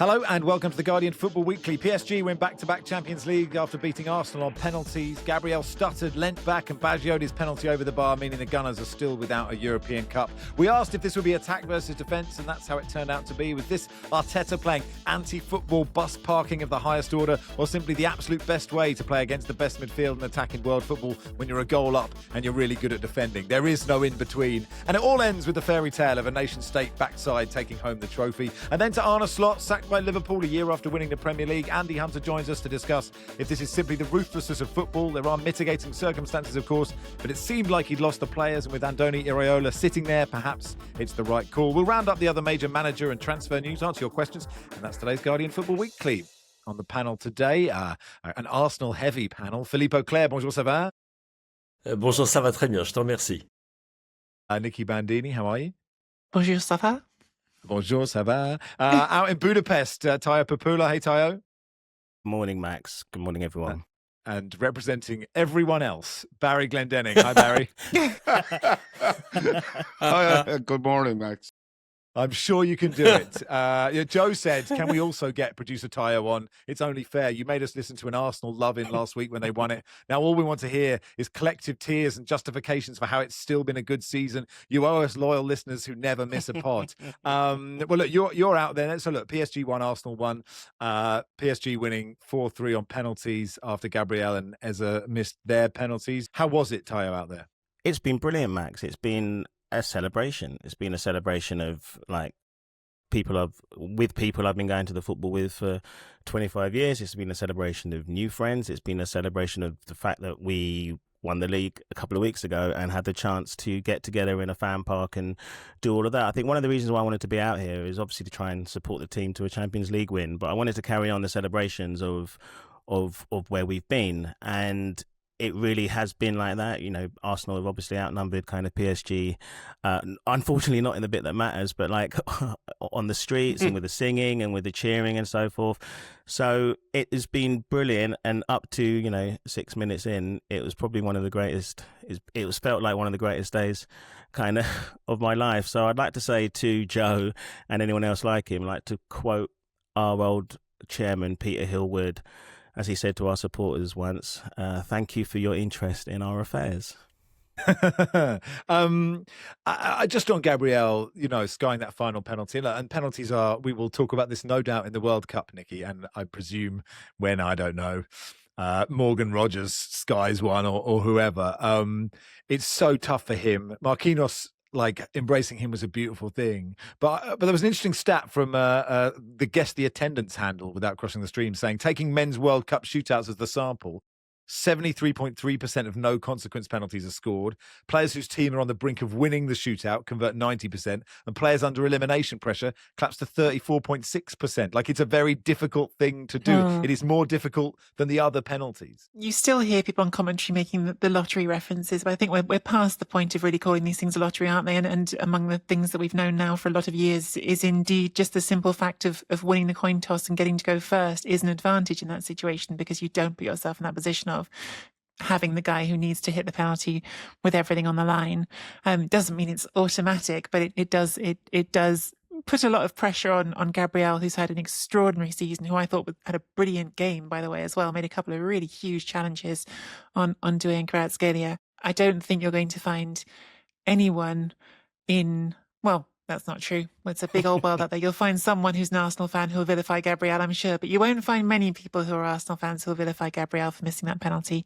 Hello and welcome to the Guardian Football Weekly. PSG win back-to-back Champions League after beating Arsenal on penalties. Gabriel stuttered, leant back and badged his penalty over the bar, meaning the Gunners are still without a European Cup. We asked if this would be attack versus defence, and that's how it turned out to be, with this Arteta playing anti-football bus parking of the highest order, or simply the absolute best way to play against the best midfield and attack in world football when you're a goal up and you're really good at defending. There is no in-between. And it all ends with the fairy tale of a nation-state backside taking home the trophy. And then to Arne Slot, sacked by Liverpool a year after winning the Premier League. Andy Hunter joins us to discuss if this is simply the ruthlessness of football. There are mitigating circumstances, of course, but it seemed like he'd lost the players, and with Andoni Iraola sitting there, perhaps it's the right call. We'll round up the other major manager and transfer news, answer your questions, and that's today's Guardian Football Weekly. On the panel today, an Arsenal-heavy panel. Philippe Auclair, bonjour, ça va? Bonjour, ça va très bien, je te remercie. Nicky Bandini, how are you? Bonjour, ça va? Bonjour, ça va? Out in Budapest, Tayo Papula. Hey, Tayo. Morning, Max. Good morning, everyone. And representing everyone else, Barry Glendenning. Hi, Barry. Hi, good morning, Max. I'm sure you can do it. Joe said, can we also get producer Tayo on? It's only fair. You made us listen to an Arsenal love-in last week when they won it. Now all we want to hear is collective tears and justifications for how it's still been a good season. You owe us loyal listeners who never miss a pod. Well, look, you're out there. So look, PSG won, Arsenal won. PSG winning 4-3 on penalties after Gabriel and Eza missed their penalties. How was it, Tayo, out there? It's been brilliant, Max. It's been a celebration. It's been a celebration of people I've been going to the football with for 25 years. It's been a celebration of new friends. It's been a celebration of the fact that we won the league a couple of weeks ago and had the chance to get together in a fan park and do all of that. I think one of the reasons why I wanted to be out here is obviously to try and support the team to a Champions League win, but I wanted to carry on the celebrations of where we've been, and it really has been like that. You know, Arsenal have obviously outnumbered kind of PSG. Unfortunately, not in the bit that matters, but like on the streets and with the singing and with the cheering and so forth. So it has been brilliant. And up to 6 minutes in, it was probably one of the greatest. It was felt like one of the greatest days, kind of my life. So I'd like to say to Joe and anyone else like him, like to quote our old chairman Peter Hillwood, as he said to our supporters once, thank you for your interest in our affairs. I just on Gabriel, skying that final penalty. And penalties are, we will talk about this no doubt in the World Cup, Nicky, and I presume when, I don't know, Morgan Rogers skies one or whoever. It's so tough for him. Marquinhos, embracing him was a beautiful thing. But there was an interesting stat from the attendance handle, without crossing the stream, saying, taking men's World Cup shootouts as the sample, 73.3% of no consequence penalties are scored. Players whose team are on the brink of winning the shootout convert 90%, and players under elimination pressure collapse to 34.6%. It's a very difficult thing to do. It is more difficult than the other penalties. You still hear people on commentary making the lottery references, but I think we're past the point of really calling these things a lottery, aren't they? And among the things that we've known now for a lot of years is indeed just the simple fact of winning the coin toss and getting to go first is an advantage in that situation, because you don't put yourself in that position of having the guy who needs to hit the penalty with everything on the line. Doesn't mean it's automatic, but it does put a lot of pressure on Gabriel, who's had an extraordinary season, who I thought had a brilliant game, by the way, as well. Made a couple of really huge challenges on doing Kvaratskhelia. I don't think you're going to find anyone that's not true. It's a big old world out there. You'll find someone who's an Arsenal fan who'll vilify Gabriel, I'm sure, but you won't find many people who are Arsenal fans who'll vilify Gabriel for missing that penalty.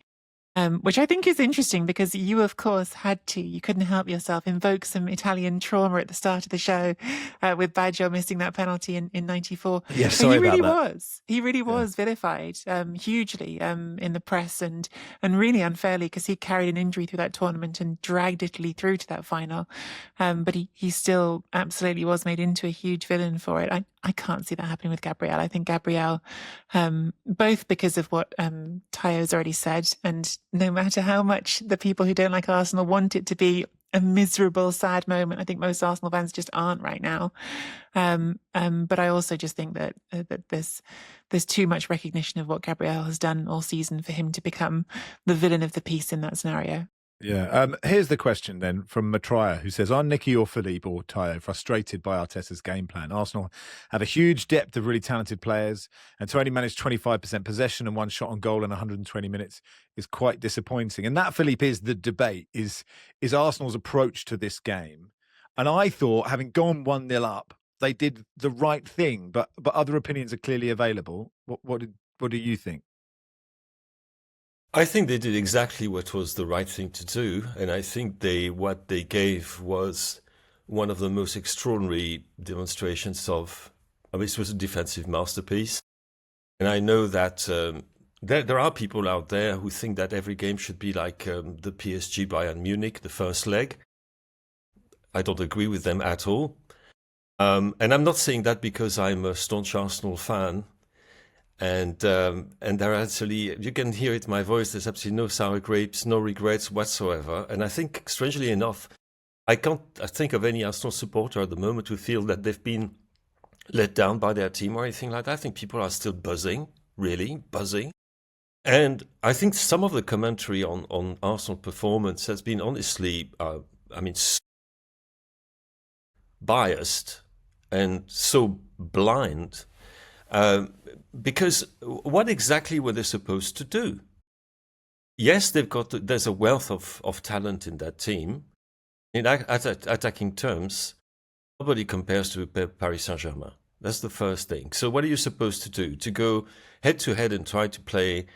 Which I think is interesting, because you, of course, you couldn't help yourself, invoke some Italian trauma at the start of the show with Baggio missing that penalty in 94. Yeah, sorry about that. He really was vilified hugely in the press and really unfairly, because he carried an injury through that tournament and dragged Italy through to that final. But he still absolutely was made into a huge villain for it. I can't see that happening with Gabriel. I think Gabriel, both because of what Tayo's already said, and no matter how much the people who don't like Arsenal want it to be a miserable, sad moment, I think most Arsenal fans just aren't right now. But I also just think that there's too much recognition of what Gabriel has done all season for him to become the villain of the piece in that scenario. Yeah. Here's the question then from Matraya, who says, are Nicky or Philippe or Tayo frustrated by Arteta's game plan? Arsenal have a huge depth of really talented players, and to only manage 25% possession and one shot on goal in 120 minutes is quite disappointing. And that, Philippe, is the debate, is Arsenal's approach to this game. And I thought, having gone 1-0 up, they did the right thing, but other opinions are clearly available. What do you think? I think they did exactly what was the right thing to do, and I think what they gave was one of the most extraordinary demonstrations of. I mean, it was a defensive masterpiece, and I know that there are people out there who think that every game should be like the PSG Bayern Munich, the first leg. I don't agree with them at all, and I'm not saying that because I'm a staunch Arsenal fan. And there actually, you can hear it in my voice, there's absolutely no sour grapes, no regrets whatsoever. And I think, strangely enough, I think of any Arsenal supporter at the moment who feel that they've been let down by their team or anything like that. I think people are still buzzing, really buzzing. And I think some of the commentary on Arsenal performance has been honestly, biased and so blind. Because what exactly were they supposed to do? Yes, there's a wealth of talent in that team. In attacking terms, nobody compares to Paris Saint-Germain. That's the first thing. So what are you supposed to do? To go head to head and try to play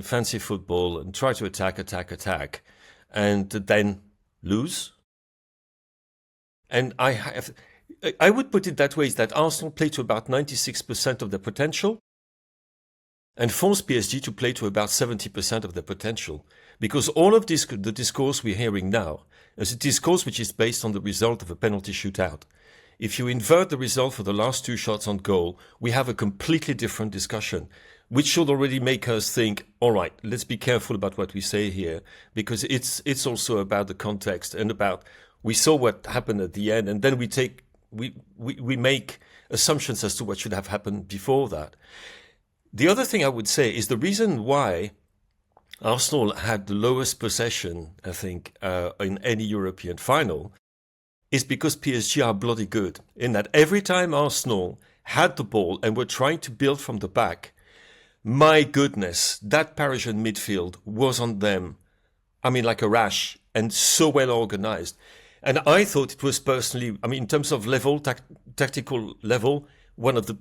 fancy football and try to attack, and then lose? And I would put it that way, is that Arsenal play to about 96% of their potential and force PSG to play to about 70% of their potential. Because all of the discourse we're hearing now is a discourse which is based on the result of a penalty shootout. If you invert the result for the last two shots on goal, we have a completely different discussion, which should already make us think, all right, let's be careful about what we say here, because it's also about the context and about, we saw what happened at the end, and then we make assumptions as to what should have happened before that. The other thing I would say is the reason why Arsenal had the lowest possession, I think, in any European final is because PSG are bloody good. In that every time Arsenal had the ball and were trying to build from the back, my goodness, that Parisian midfield was on them. I mean, like a rash, and so well organized. And I thought it was personally, I mean, in terms of level, tactical level, one of the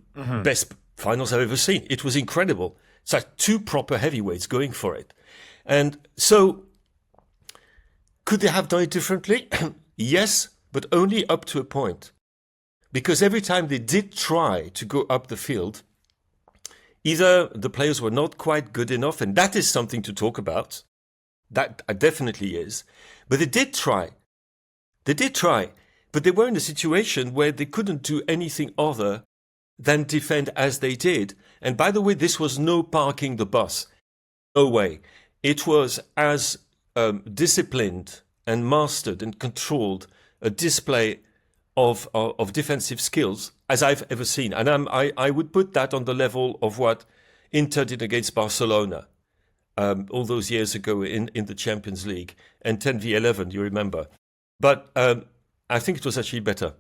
best finals I've ever seen. It was incredible. It's like two proper heavyweights going for it. And so, could they have done it differently? Yes, but only up to a point. Because every time they did try to go up the field, either the players were not quite good enough, and that is something to talk about. That definitely is. But they did try. But they were in a situation where they couldn't do anything other than defend as they did. And by the way, this was no parking the bus. No way. It was as disciplined and mastered and controlled a display of defensive skills as I've ever seen. And I would put that on the level of what Inter did against Barcelona all those years ago in the Champions League, and 10v11, you remember. But I think it was actually better.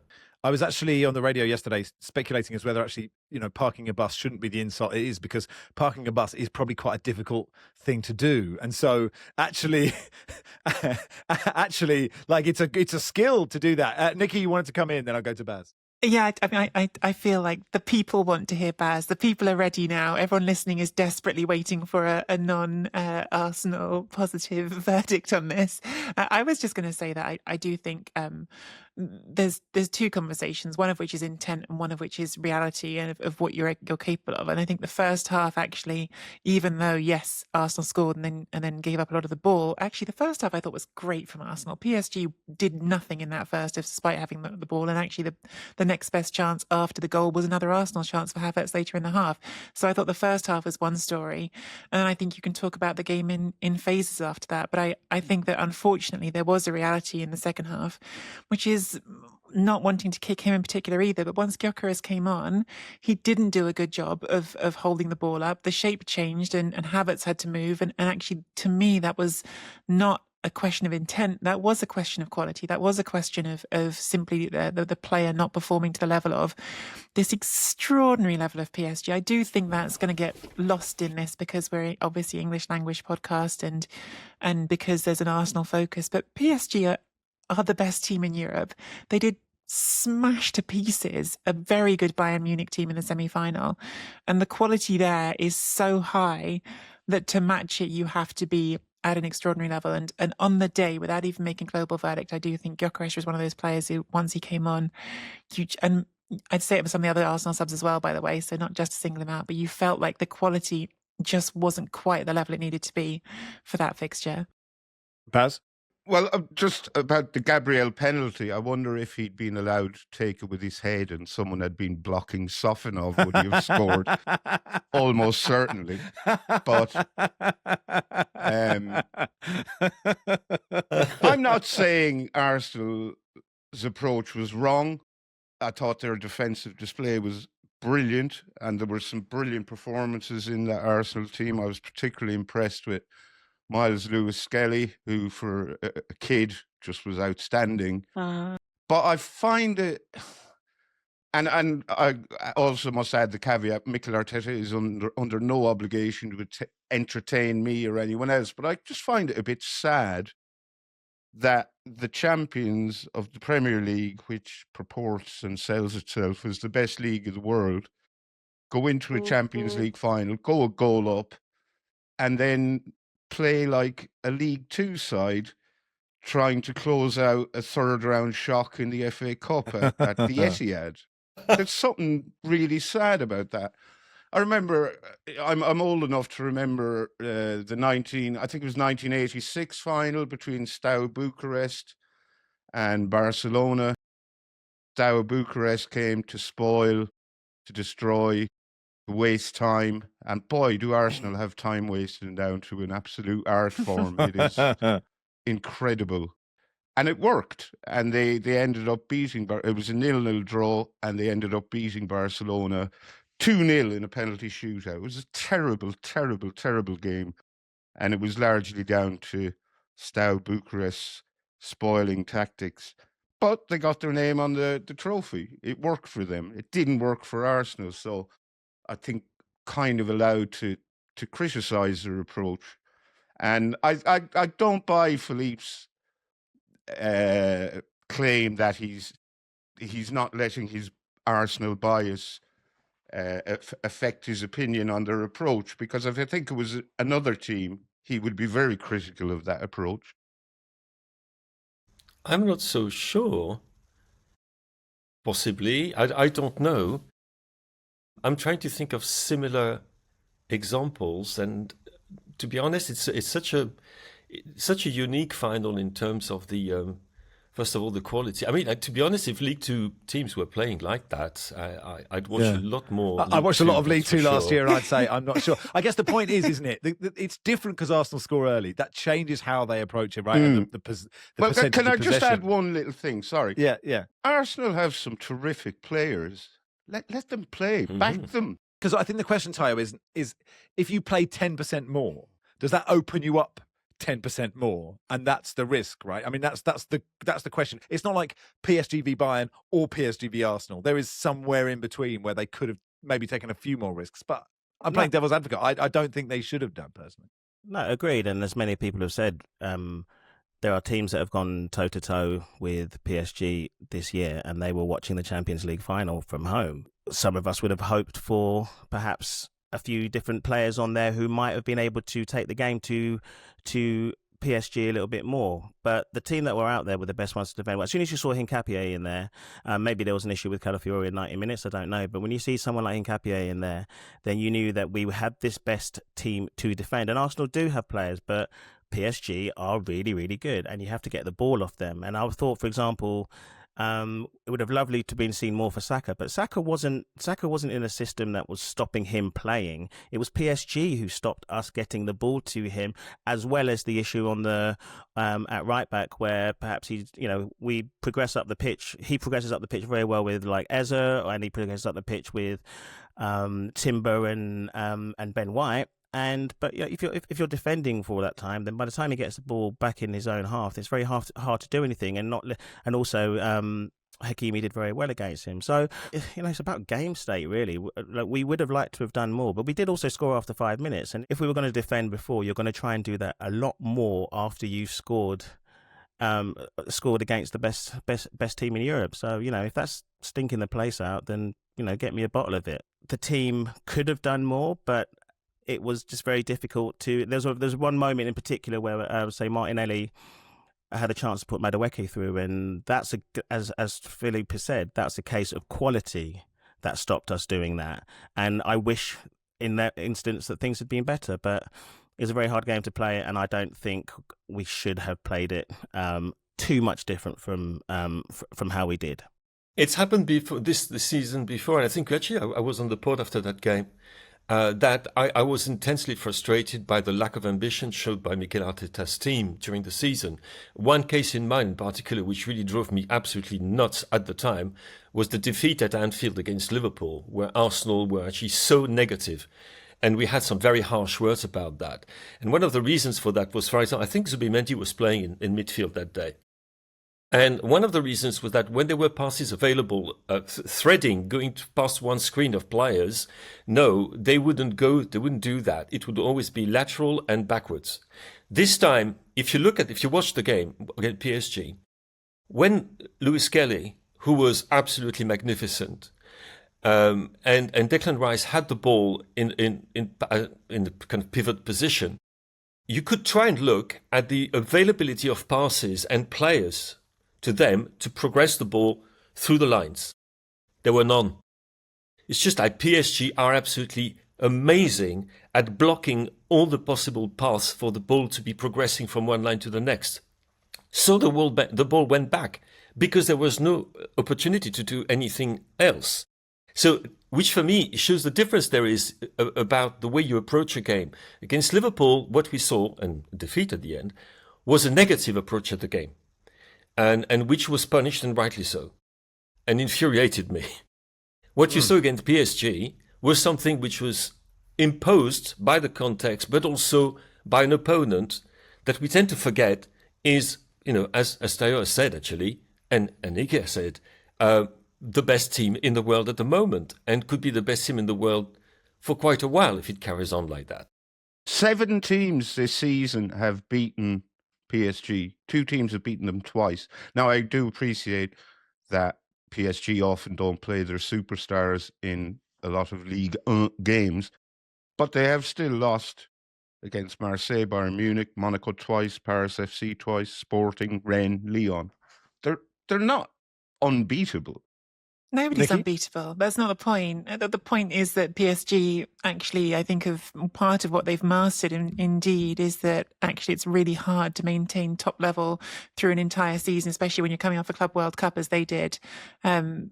I was actually on the radio yesterday speculating as whether actually, parking a bus shouldn't be the insult it is, because parking a bus is probably quite a difficult thing to do. And so actually, like it's a skill to do that. Nicky, you wanted to come in, then I'll go to Baz. Yeah, I mean, I feel like the people want to hear Baz. The people are ready now. Everyone listening is desperately waiting for a non-Arsenal positive verdict on this. I was just going to say that I do think there's two conversations, one of which is intent and one of which is reality and of what you're capable of. And I think the first half, actually, even though yes, Arsenal scored and then gave up a lot of the ball, actually the first half I thought was great from Arsenal. PSG did nothing in that first half despite having the ball, and actually the next best chance after the goal was another Arsenal chance for Havertz later in the half. So I thought the first half was one story, and I think you can talk about the game in phases after that. But I think that unfortunately there was a reality in the second half, which is not wanting to kick him in particular either, but once Gyökeres came on, he didn't do a good job of holding the ball up. The shape changed and Havertz had to move, and actually to me that was not a question of intent. That was a question of quality. That was a question of simply the player not performing to the level of this extraordinary level of PSG. I do think that's going to get lost in this because we're obviously English language podcast and because there's an Arsenal focus. But PSG are the best team in Europe. They did smash to pieces a very good Bayern Munich team in the semi-final. And the quality there is so high that to match it, you have to be at an extraordinary level. And on the day, without even making global verdict, I do think Gyökeres was one of those players who, once he came on, and I'd say it was some of the other Arsenal subs as well, by the way, so not just to single them out, but you felt like the quality just wasn't quite at the level it needed to be for that fixture. Baz? Well, just about the Gabriel penalty, I wonder if he'd been allowed to take it with his head and someone had been blocking Sofinov, would he have scored? Almost certainly. But I'm not saying Arsenal's approach was wrong. I thought their defensive display was brilliant, and there were some brilliant performances in the Arsenal team. I was particularly impressed with Miles Lewis-Skelly, who for a kid just was outstanding. But I find it, and I also must add the caveat, Mikel Arteta is under no obligation to entertain me or anyone else, but I just find it a bit sad that the champions of the Premier League, which purports and sells itself as the best league in the world, go into a Champions League final, go a goal up, and then play like a League Two side trying to close out a third round shock in the FA Cup at the Etihad. There's something really sad about that. I remember, I'm old enough to remember I think it was 1986 final between Steaua Bucharest and Barcelona. Steaua Bucharest came to spoil, to destroy, to waste time. And boy, do Arsenal have time wasting down to an absolute art form. It is incredible. And it worked. And they ended up beating, it was a 0-0 draw, and they ended up beating Barcelona 2-0 in a penalty shootout. It was a terrible, terrible, terrible game. And it was largely down to Steaua Bucharest's spoiling tactics. But they got their name on the trophy. It worked for them. It didn't work for Arsenal. So I think kind of allowed to criticise their approach. And I don't buy Philippe's claim that he's not letting his Arsenal bias affect his opinion on their approach, because if I think it was another team, he would be very critical of that approach. I'm not so sure. Possibly. I don't know. I'm trying to think of similar examples, and to be honest, it's such a unique final in terms of the first of all, the quality. I mean, to be honest, if League Two teams were playing like that, I'd watch a lot more. I watched a lot of League Two last year, and I'd say I'm not sure. I guess the point is, isn't it? It's different because Arsenal score early. That changes how they approach it, right? And the percentage can I of just possession. add one little thing? Sorry. Yeah. Arsenal have some terrific players. Let them play. Back them. Because I think the question, Tayo, is if you play 10% more, does that open you up 10% more? And that's the risk, right? I mean, that's the question. It's not like PSG v Bayern or PSG v Arsenal. There is somewhere in between where they could have maybe taken a few more risks. But I'm playing devil's advocate. I don't think they should have done, personally. No, agreed. And as many people have said, there are teams that have gone toe-to-toe with PSG this year, and they were watching the Champions League final from home. Some of us would have hoped for perhaps a few different players on there who might have been able to take the game to PSG a little bit more. But the team that were out there were the best ones to defend. Well, as soon as you saw Hincapié in there, maybe there was an issue with Calafiori in 90 minutes, I don't know. But when you see someone like Hincapié in there, then you knew that we had this best team to defend. And Arsenal do have players, but PSG are really, really good, and you have to get the ball off them. And I thought, for example, it would have lovely to been seen more for Saka, but Saka wasn't in a system that was stopping him playing. It was PSG who stopped us getting the ball to him, as well as the issue on the at right back, where perhaps we progress up the pitch. He progresses up the pitch very well with like Eze, and he progresses up the pitch with Timber and Ben White. But if you're defending for all that time, then by the time he gets the ball back in his own half, it's very hard to do anything. And also Hakimi did very well against him. So it's about game state really. Like, we would have liked to have done more, but we did also score after 5 minutes. And if we were going to defend before, you're going to try and do that a lot more after you've scored against the best team in Europe. So if that's stinking the place out, then get me a bottle of it. The team could have done more, but it was just very difficult to. There's one moment in particular where say Martinelli had a chance to put Madueke through, and that's as Philippe has said, that's a case of quality that stopped us doing that. And I wish in that instance that things had been better, but it's a very hard game to play, and I don't think we should have played it too much different from how we did. It's happened before the season before, and I think actually I was on the pod after that game. That I was intensely frustrated by the lack of ambition showed by Mikel Arteta's team during the season. One case in mind in particular, which really drove me absolutely nuts at the time, was the defeat at Anfield against Liverpool, where Arsenal were actually so negative. And we had some very harsh words about that. And one of the reasons for that was, for example, I think Zubimendi was playing in midfield that day. And one of the reasons was that when there were passes available, threading, going past one screen of players, no, they wouldn't do that. It would always be lateral and backwards. This time, if you watch the game against PSG, when Lewis Kelly, who was absolutely magnificent, and Declan Rice had the ball in the kind of pivot position, you could try and look at the availability of passes and players to them to progress the ball through the lines. There were none. It's just like PSG are absolutely amazing at blocking all the possible paths for the ball to be progressing from one line to the next. So the ball went back because there was no opportunity to do anything else. So, which for me shows the difference there is about the way you approach a game. Against Liverpool, what we saw, and defeat at the end, was a negative approach at the game. And which was punished, and rightly so, and infuriated me. What you saw against PSG was something which was imposed by the context, but also by an opponent that we tend to forget is, as Tayo said actually, and Nicky said, the best team in the world at the moment, and could be the best team in the world for quite a while if it carries on like that. 7 teams this season have beaten PSG. 2 teams have beaten them twice. Now, I do appreciate that PSG often don't play their superstars in a lot of Ligue 1 games, but they have still lost against Marseille, Bayern Munich, Monaco twice, Paris FC twice, Sporting, Rennes, Lyon. They're not unbeatable. Nobody's Nicky? unbeatable. That's not the point. The point is that PSG actually, I think, of part of what they've mastered indeed is that actually it's really hard to maintain top level through an entire season, especially when you're coming off a Club World Cup as they did. And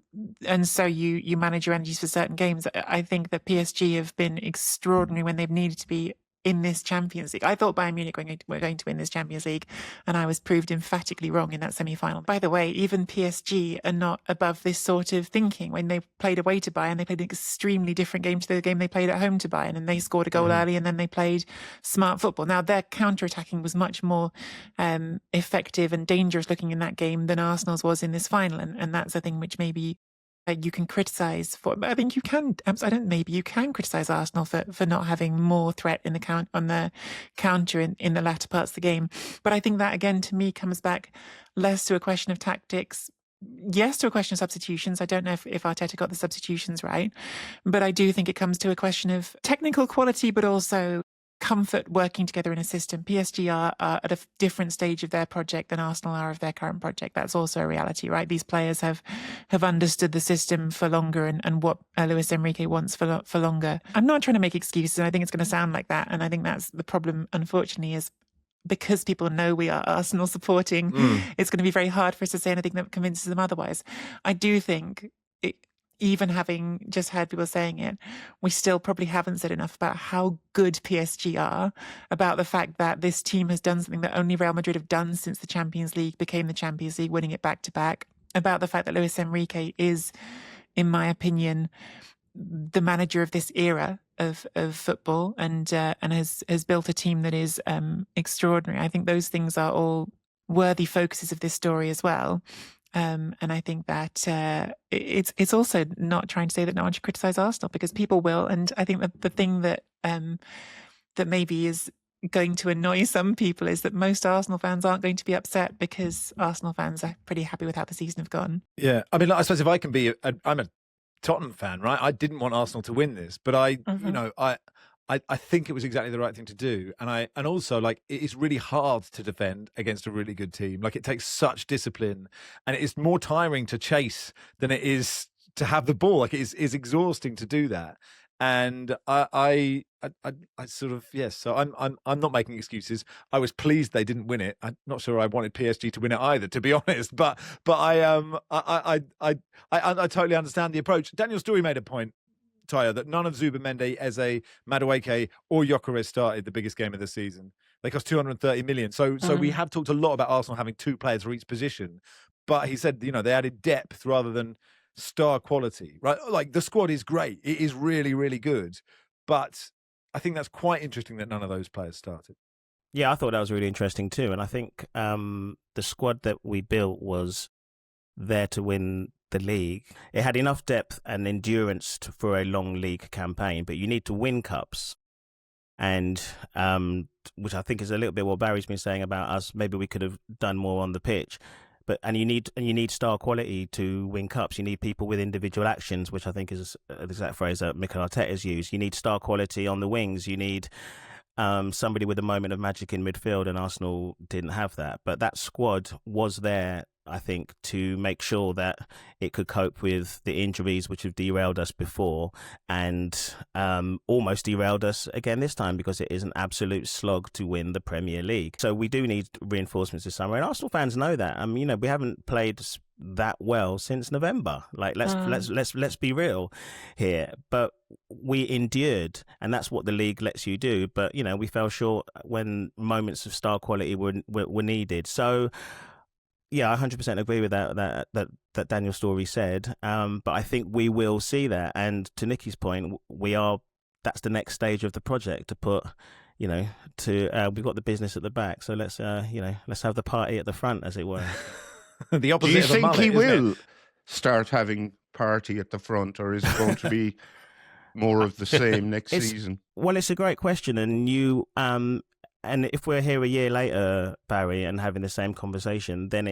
so you manage your energies for certain games. I think that PSG have been extraordinary when they've needed to be in this Champions League. I thought Bayern Munich were going to win this Champions League, and I was proved emphatically wrong in that semi-final. By the way, even PSG are not above this sort of thinking. When they played away to Bayern, they played an extremely different game to the game they played at home to Bayern, and they scored a goal early, and then they played smart football. Now, their counter-attacking was much more effective and dangerous looking in that game than Arsenal's was in this final, and that's a thing which maybe you can criticise for. But I think you can. You can criticise Arsenal for not having more threat in the on the counter in the latter parts of the game. But I think that again to me comes back less to a question of tactics. Yes, to a question of substitutions. I don't know if Arteta got the substitutions right, but I do think it comes to a question of technical quality, but also comfort working together in a system. PSG are at a different stage of their project than Arsenal are of their current project. That's also a reality, right? These players have understood the system for longer and what Luis Enrique wants for longer. I'm not trying to make excuses, and I think it's going to sound like that. And I think that's the problem, unfortunately, is because people know we are Arsenal supporting, it's going to be very hard for us to say anything that convinces them otherwise. I do think even having just heard people saying it, we still probably haven't said enough about how good PSG are, about the fact that this team has done something that only Real Madrid have done since the Champions League became the Champions League, winning it back to back, about the fact that Luis Enrique is, in my opinion, the manager of this era of football, and has built a team that is extraordinary. I think those things are all worthy focuses of this story as well. And I think that it's also not trying to say that no one should criticise Arsenal, because people will. And I think that the thing that that maybe is going to annoy some people is that most Arsenal fans aren't going to be upset, because Arsenal fans are pretty happy with how the season have gone. Yeah, I mean, I suppose if I can be, I'm a Tottenham fan, right? I didn't want Arsenal to win this, but I think it was exactly the right thing to do. And also, like, it is really hard to defend against a really good team. Like, it takes such discipline, and it is more tiring to chase than it is to have the ball. Like, it is exhausting to do that. And I sort of, yes. So I'm not making excuses. I was pleased they didn't win it. I'm not sure I wanted PSG to win it either, to be honest. But I totally understand the approach. Daniel Story made a point, Tyre, that none of Zubimendi, Eze, Madueke, or Gyökeres started the biggest game of the season. They cost 230 million. So we have talked a lot about Arsenal having two players for each position, but he said, they added depth rather than star quality, right? Like, the squad is great. It is really, really good. But I think that's quite interesting that none of those players started. Yeah, I thought that was really interesting too. And I think the squad that we built was there to win the league. It had enough depth and endurance for a long league campaign, but you need to win cups. And which I think is a little bit what Barry's been saying about us. Maybe we could have done more on the pitch. But you need star quality to win cups. You need people with individual actions, which I think is the exact phrase that Mikel Arteta's used. You need star quality on the wings. You need somebody with a moment of magic in midfield, and Arsenal didn't have that. But that squad was there, I think, to make sure that it could cope with the injuries which have derailed us before, and almost derailed us again this time, because it is an absolute slog to win the Premier League. So we do need reinforcements this summer, and Arsenal fans know that. We haven't played that well since November. Like, let's be real here. But we endured, and that's what the league lets you do. But we fell short when moments of star quality were needed. So yeah, I 100% agree with that Daniel Story said. But I think we will see that. And to Nicky's point, that's the next stage of the project, to put, we've got the business at the back. So let's have the party at the front, as it were. The opposite. Do you of a think mullet, he isn't will it? start having party at the front, or is it going to be more of the same next season? Well, it's a great question, and and if we're here a year later, Barry, and having the same conversation, then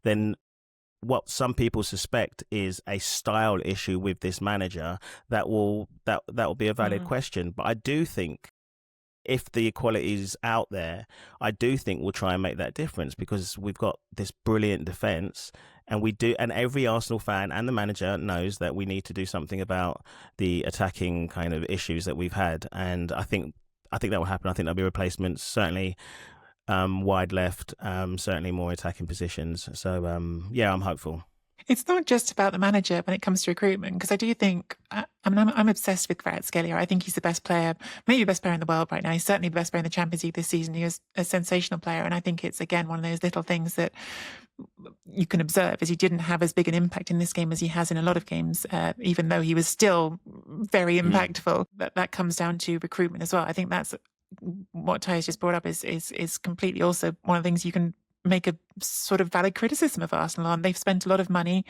then what some people suspect is a style issue with this manager that will be a valid question. But I do think, if the equality is out there, I do think we'll try and make that difference, because we've got this brilliant defence, and every Arsenal fan and the manager knows that we need to do something about the attacking kind of issues that we've had. And I think that will happen. I think there'll be replacements, certainly wide left, certainly more attacking positions. So yeah, I'm hopeful. It's not just about the manager when it comes to recruitment, because I do think, I'm obsessed with Kvaratskhelia. I think he's the best player, maybe the best player in the world right now. He's certainly the best player in the Champions League this season. He was a sensational player. And I think it's, again, one of those little things that you can observe, as he didn't have as big an impact in this game as he has in a lot of games, even though he was still very impactful. That comes down to recruitment as well. I think that's what Ty's just brought up is completely also one of the things you can make a sort of valid criticism of Arsenal on. They've spent a lot of money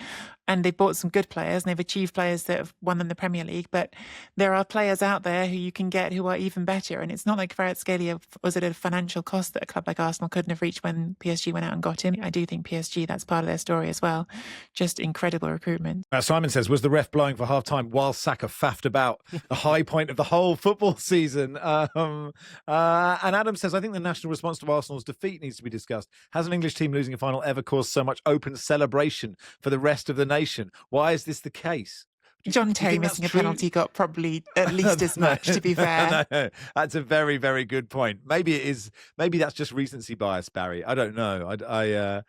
and they've bought some good players and they've achieved players that have won them the Premier League, but there are players out there who you can get who are even better. And it's not like Kvaratskhelia was at a financial cost that a club like Arsenal couldn't have reached when PSG went out and got him. I do think PSG, that's part of their story as well. Just incredible recruitment. Simon says, was the ref blowing for half-time while Saka faffed about? The high point of the whole football season. And Adam says, I think the national response to Arsenal's defeat needs to be discussed. Has an English team losing a final ever caused so much open celebration for the rest of the nation? Why is this the case? John Terry missing a penalty got probably at least as much, to be fair. No, that's a very, very good point. Maybe it is. Maybe that's just recency bias, Barry. I don't know.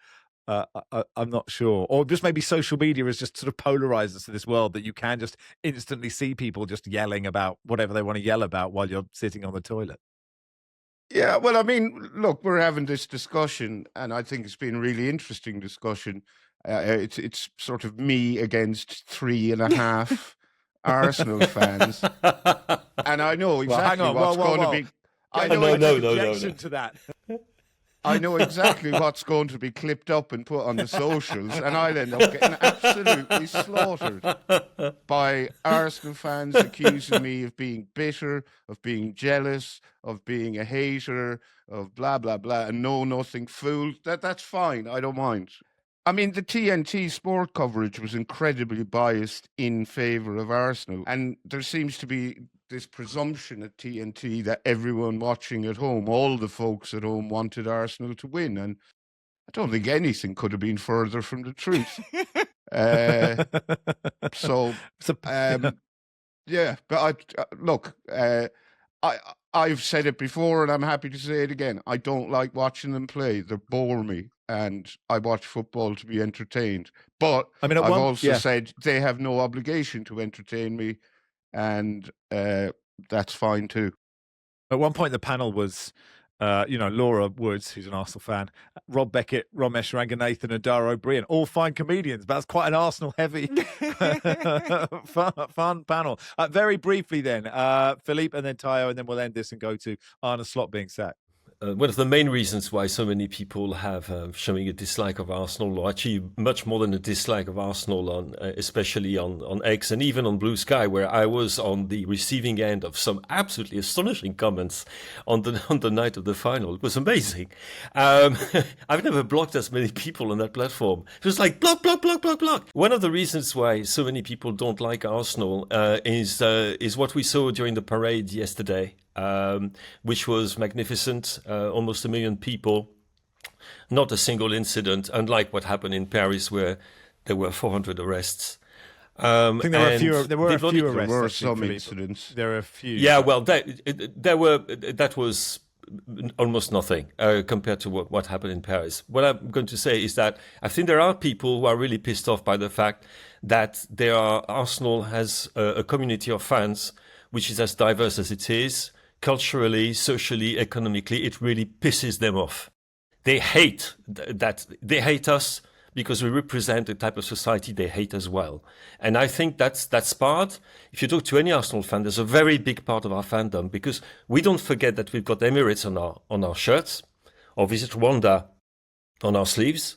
I'm not sure. Or just maybe social media has just sort of polarized us to this world that you can just instantly see people just yelling about whatever they want to yell about while you're sitting on the toilet. Yeah, well, I mean, look, we're having this discussion, and I think it's been a really interesting discussion. It's sort of me against 3.5 Arsenal fans, and I know exactly what's going to be. I know objection to that. I know exactly what's going to be clipped up and put on the socials, and I'll end up getting absolutely slaughtered by Arsenal fans accusing me of being bitter, of being jealous, of being a hater, of blah, blah, blah, and nothing fool. That's fine. I don't mind. I mean, the TNT sport coverage was incredibly biased in favour of Arsenal, and there seems to be this presumption at TNT that everyone watching at home, all the folks at home, wanted Arsenal to win, and I don't think anything could have been further from the truth. Yeah, but I've said it before, and I'm happy to say it again. I don't like watching them play; they bore me, and I watch football to be entertained. But I mean, I've also said they have no obligation to entertain me, and that's fine too. At one point, the panel was, Laura Woods, who's an Arsenal fan, Rob Beckett, Romesh Ranganathan, and Dara O'Brien, all fine comedians. But that's quite an Arsenal-heavy, fun panel. Very briefly then, Philippe and then Tayo, and then we'll end this and go to Arne Slot being sacked. One of the main reasons why so many people have showing a dislike of Arsenal, or actually much more than a dislike of Arsenal, especially on X and even on Blue Sky, where I was on the receiving end of some absolutely astonishing comments on the night of the final. It was amazing. I've never blocked as many people on that platform. It was like block, block, block, block, block. One of the reasons why so many people don't like Arsenal is what we saw during the parade yesterday. Which was magnificent, almost 1 million people, not a single incident, unlike what happened in Paris where there were 400 arrests. I think there were a few arrests. There were some incidents. There were a few. Yeah, well, that was almost nothing compared to what happened in Paris. What I'm going to say is that I think there are people who are really pissed off by the fact that Arsenal has a community of fans which is as diverse as it is. Culturally, socially, economically, it really pisses them off. They hate that. They hate us because we represent a type of society they hate as well. And I think that's part. If you talk to any Arsenal fan, there's a very big part of our fandom, because we don't forget that we've got Emirates on our shirts, or Visit Rwanda on our sleeves,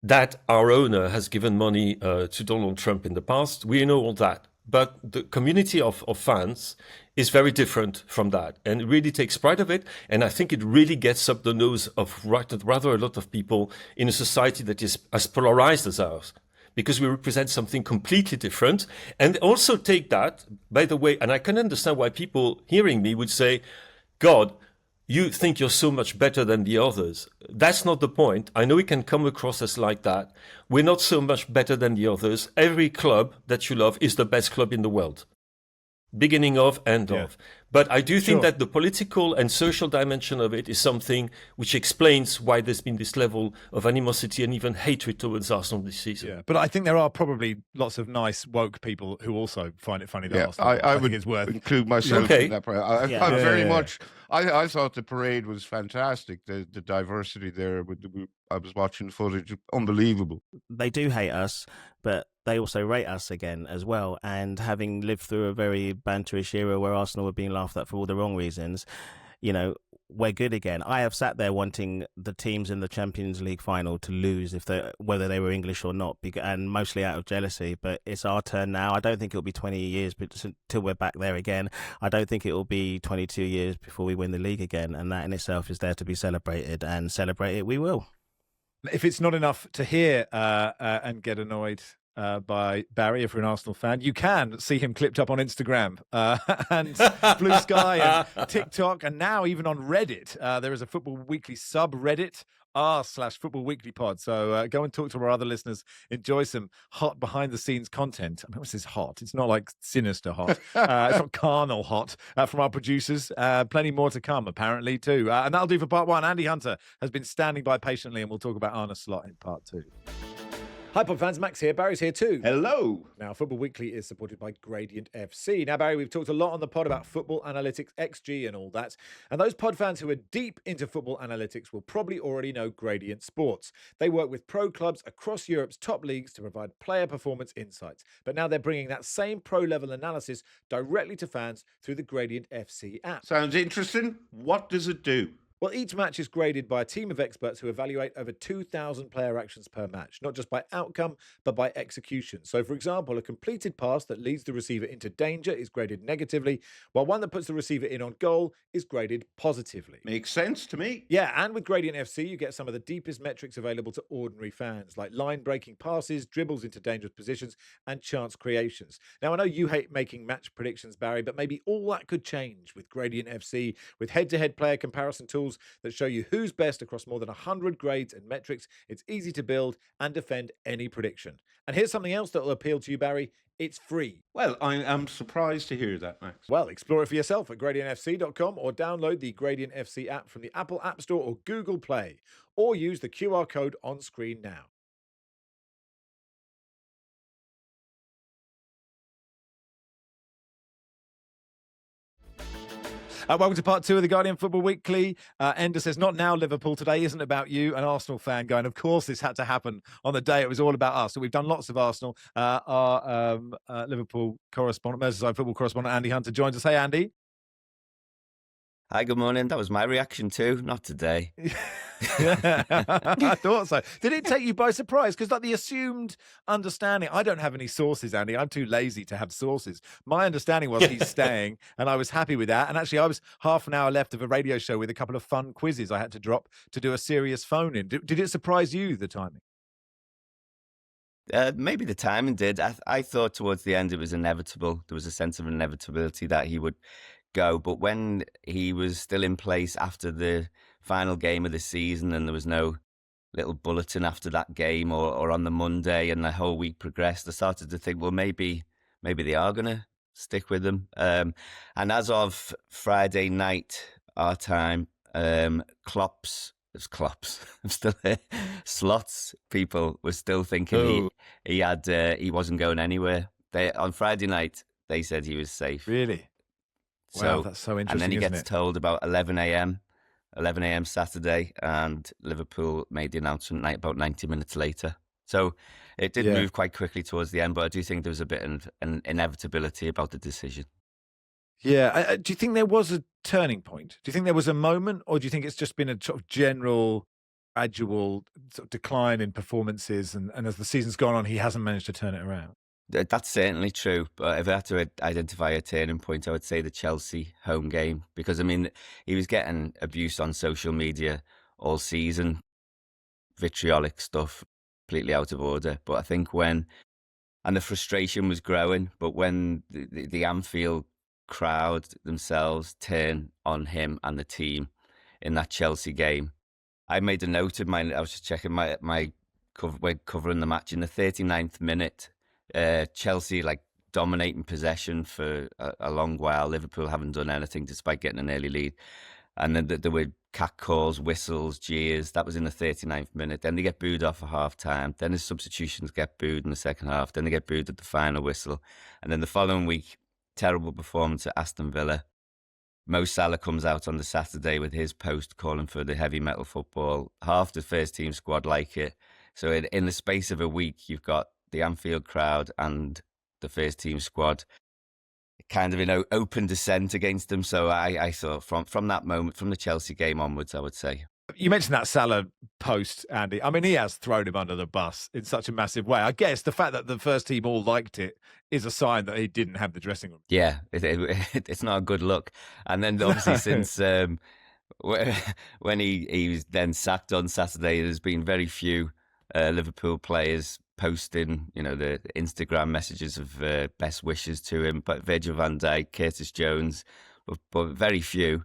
that our owner has given money to Donald Trump in the past. We know all that. But the community of fans is very different from that, and it really takes pride of it. And I think it really gets up the nose of rather a lot of people in a society that is as polarized as ours, because we represent something completely different. And also take that, by the way, and I can understand why people hearing me would say, God, you think you're so much better than the others. That's not the point. I know it can come across as like that. We're not so much better than the others. Every club that you love is the best club in the world. Beginning of, end of. But I do think that the political and social dimension of it is something which explains why there's been this level of animosity and even hatred towards Arsenal this season. Yeah, but I think there are probably lots of nice woke people who also find it funny that Arsenal. I would include myself in that. I'm very much. I thought the parade was fantastic. The diversity there. I was watching footage, unbelievable. They do hate us, but they also rate us again as well. And having lived through a very banterish era where Arsenal were being laughed at for all the wrong reasons, we're good again. I have sat there wanting the teams in the Champions League final to lose, whether they were English or not, and mostly out of jealousy. But it's our turn now. I don't think it'll be 20 years until we're back there again. I don't think it will be 22 years before we win the league again. And that in itself is there to be celebrated, and celebrate it we will. If it's not enough to hear and get annoyed by Barry, if you're an Arsenal fan, you can see him clipped up on Instagram and Blue Sky and TikTok, and now even on Reddit. There is a Football Weekly subreddit, r/Football Weekly Pod. So go and talk to our other listeners. Enjoy some hot behind-the-scenes content. I mean, what's this hot? It's not like sinister hot. It's not carnal hot from our producers. Plenty more to come, apparently, too. And that'll do for part one. Andy Hunter has been standing by patiently, and we'll talk about Arne Slot in part two. Hi, Pod fans. Max here. Barry's here too. Hello. Now, Football Weekly is supported by Gradient FC. Now, Barry, we've talked a lot on the pod about football analytics, XG and all that. And those pod fans who are deep into football analytics will probably already know Gradient Sports. They work with pro clubs across Europe's top leagues to provide player performance insights. But now they're bringing that same pro-level analysis directly to fans through the Gradient FC app. Sounds interesting. What does it do? Well, each match is graded by a team of experts who evaluate over 2,000 player actions per match, not just by outcome, but by execution. So, for example, a completed pass that leads the receiver into danger is graded negatively, while one that puts the receiver in on goal is graded positively. Makes sense to me. Yeah, and with Gradient FC, you get some of the deepest metrics available to ordinary fans, like line-breaking passes, dribbles into dangerous positions, and chance creations. Now, I know you hate making match predictions, Barry, but maybe all that could change with Gradient FC, with head-to-head player comparison tools that show you who's best across more than 100 grades and metrics. It's easy to build and defend any prediction. And here's something else that will appeal to you, Barry. It's free. Well, I am surprised to hear that, Max. Well, explore it for yourself at gradientfc.com or download the Gradient FC app from the Apple App Store or Google Play, or use the QR code on screen now. Welcome to part two of the Guardian Football Weekly. Ender says, not now, Liverpool. Today isn't about you, an Arsenal fan going, of course this had to happen on the day it was all about us. So we've done lots of Arsenal. Our Liverpool correspondent, Merseyside football correspondent, Andy Hunter joins us. Hey, Andy. Hi, good morning. That was my reaction too, not today. I thought so. Did it take you by surprise? Because like the assumed understanding, I don't have any sources, Andy. I'm too lazy to have sources. My understanding was he's staying, and I was happy with that. And actually, I was half an hour left of a radio show with a couple of fun quizzes I had to drop to do a serious phone in. Did it surprise you, the timing? Maybe the timing did. I thought towards the end it was inevitable. There was a sense of inevitability that he would go. But when he was still in place after the final game of the season and there was no little bulletin after that game or on the Monday and the whole week progressed, I started to think, well, maybe they are going to stick with him. And as of Friday night, our time, Klopp's, I'm still here. Slots people were still thinking he wasn't going anywhere. On Friday night, they said he was safe. Really? Wow, that's so interesting. And then he isn't gets it? told about 11 a.m. Saturday, and Liverpool made the announcement about 90 minutes later. So it did move quite quickly towards the end, but I do think there was a bit of an inevitability about the decision. Yeah. Do you think there was a turning point? Do you think there was a moment, or do you think it's just been a sort of general, gradual sort of decline in performances, and as the season's gone on, he hasn't managed to turn it around? That's certainly true. But if I had to identify a turning point, I would say the Chelsea home game. Because, I mean, he was getting abuse on social media all season. Vitriolic stuff, completely out of order. But I think and the frustration was growing, but when the Anfield crowd themselves turn on him and the team in that Chelsea game, I made a note of mine. I was just checking my cover, we're covering the match in the 39th minute. Chelsea dominating possession for a long while. Liverpool haven't done anything despite getting an early lead. And then there were cat calls, whistles, jeers. That was in the 39th minute. Then they get booed off at half time. Then the substitutions get booed in the second half. Then they get booed at the final whistle. And then the following week, terrible performance at Aston Villa. Mo Salah comes out on the Saturday with his post calling for the heavy metal football. Half the first team squad like it. So in the space of a week, you've got the Anfield crowd and the first team squad kind of in open dissent against them. So I thought from that moment, from the Chelsea game onwards, I would say. You mentioned that Salah post, Andy. I mean, he has thrown him under the bus in such a massive way. I guess the fact that the first team all liked it is a sign that he didn't have the dressing room. Yeah, it's not a good look. And then obviously since when he was then sacked on Saturday, there's been very few Liverpool players posting, the Instagram messages of best wishes to him. But Virgil van Dijk, Curtis Jones, but very few,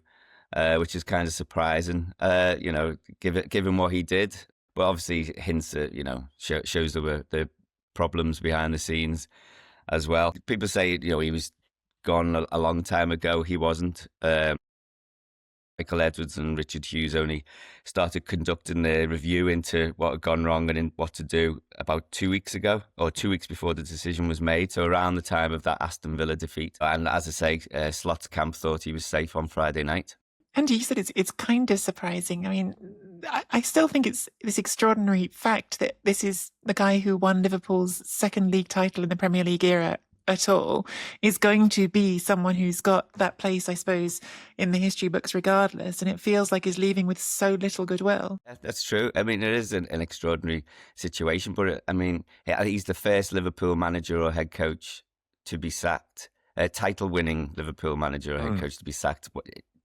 which is kind of surprising. Given what he did, but obviously hints at shows there were the problems behind the scenes as well. People say he was gone a long time ago. He wasn't. Michael Edwards and Richard Hughes only started conducting their review into what had gone wrong and in what to do about 2 weeks ago, or 2 weeks before the decision was made. So around the time of that Aston Villa defeat. And as I say, Slot's camp thought he was safe on Friday night. And you said it's kind of surprising. I mean, I still think it's this extraordinary fact that this is the guy who won Liverpool's second league title in the Premier League era at all is going to be someone who's got that place, I suppose, in the history books regardless. And it feels like he's leaving with so little goodwill. That's true. I mean, it is an extraordinary situation, but I mean, he's the first Liverpool manager or head coach to be sacked, a title-winning Liverpool manager or head coach to be sacked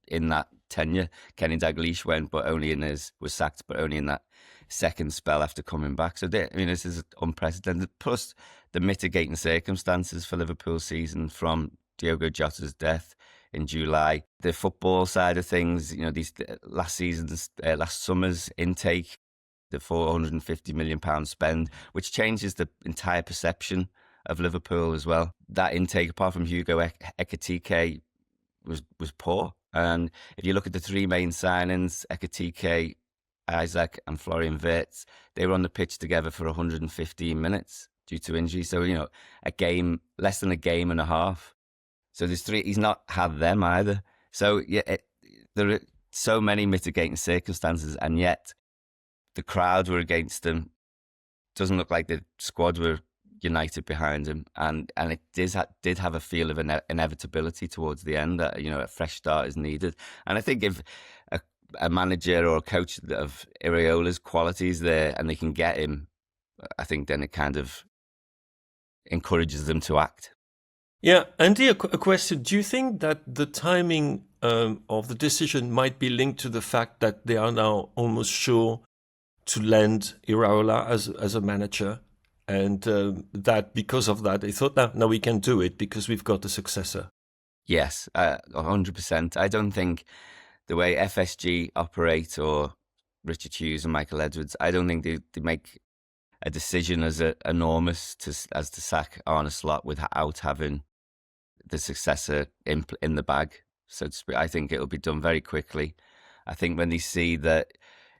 in that tenure. Kenny Dalglish was sacked, but only in that second spell after coming back. So, this is unprecedented. Plus, the mitigating circumstances for Liverpool's season from Diogo Jota's death in July. The football side of things, these last summer's intake, the £450 million spend, which changes the entire perception of Liverpool as well. That intake, apart from Hugo Ekitike, was poor. And if you look at the three main signings, Ekitike, Isaac and Florian Wirtz, they were on the pitch together for 115 minutes due to injury. So, less than a game and a half. So he's not had them either. So, there are so many mitigating circumstances, and yet the crowd were against him. Doesn't look like the squad were united behind him, and it did have a feel of inevitability towards the end that a fresh start is needed. And I think if a manager or a coach of Iraola's qualities there and they can get him, I think then it kind of encourages them to act. Yeah, Andy, a question. Do you think that the timing of the decision might be linked to the fact that they are now almost sure to land Iraola as a manager, and that because of that they thought, now we can do it because we've got a successor? Yes, 100%. I don't think the way FSG operate, or Richard Hughes and Michael Edwards, I don't think they make a decision as enormous as to sack Arne Slot without having the successor in the bag, so to speak. I think it'll be done very quickly. I think when they see that